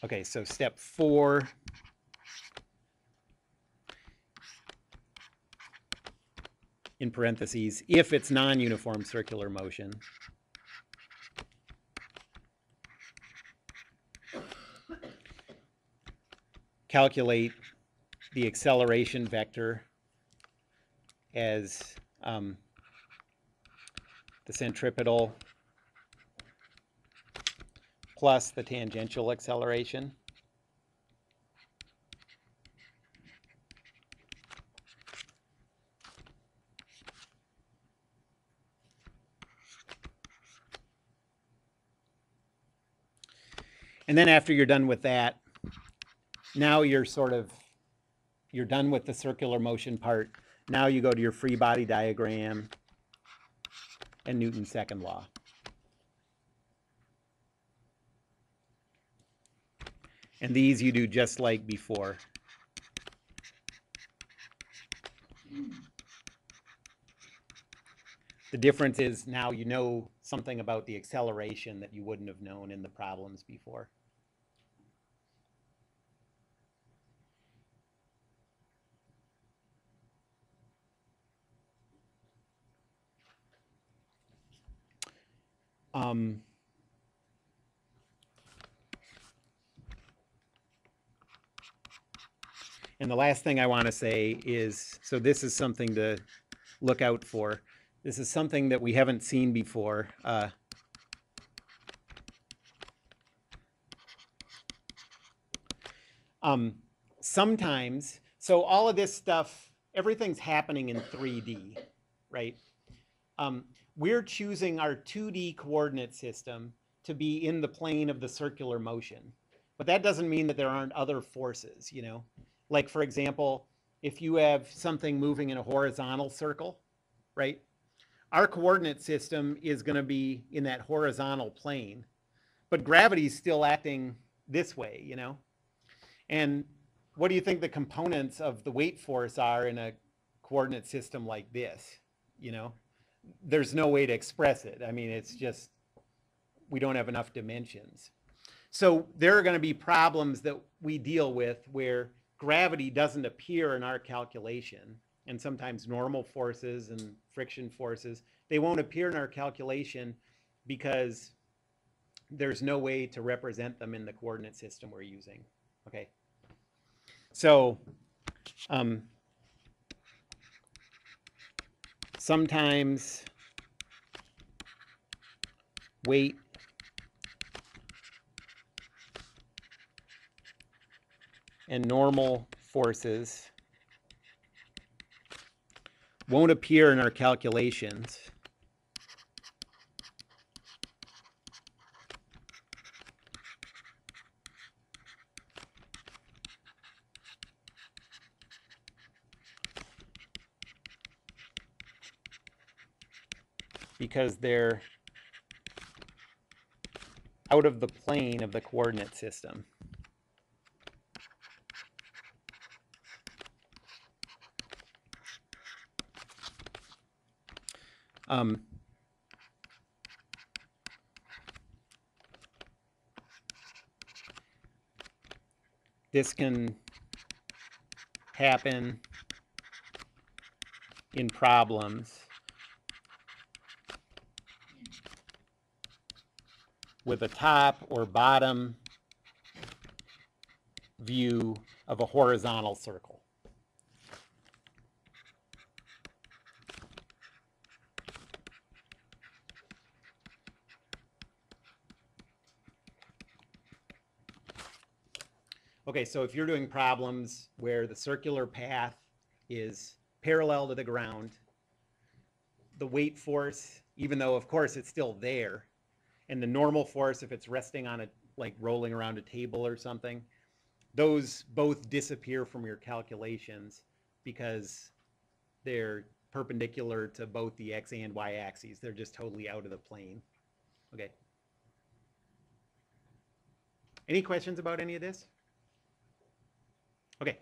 Okay, so step 4 in parentheses, if it's non-uniform circular motion. Calculate the acceleration vector as the centripetal plus the tangential acceleration. And then after you're done with that, now you're done with the circular motion part. Now you go to your free body diagram and Newton's second law. And these you do just like before. The difference is now you know something about the acceleration that you wouldn't have known in the problems before. And the last thing I want to say is, so this is something to look out for. This is something that we haven't seen before. Sometimes, so all of this stuff, everything's happening in 3D, right? We're choosing our 2D coordinate system to be in the plane of the circular motion. But that doesn't mean that there aren't other forces, you know? Like, for example, if you have something moving in a horizontal circle, right? Our coordinate system is going to be in that horizontal plane, but gravity is still acting this way, you know? And what do you think the components of the weight force are in a coordinate system like this, you know? There's no way to express it. I mean, it's just, we don't have enough dimensions. So there are going to be problems that we deal with where gravity doesn't appear in our calculation, and sometimes normal forces and friction forces, they won't appear in our calculation because there's no way to represent them in the coordinate system we're using. Okay. So sometimes weight and normal forces won't appear in our calculations because they're out of the plane of the coordinate system. This can happen in problems with a top or bottom view of a horizontal circle. Okay, so if you're doing problems where the circular path is parallel to the ground, the weight force, even though of course it's still there, and the normal force if it's resting on a, like rolling around a table or something, those both disappear from your calculations because they're perpendicular to both the x and y axes. They're just totally out of the plane. Okay. Any questions about any of this? Okay.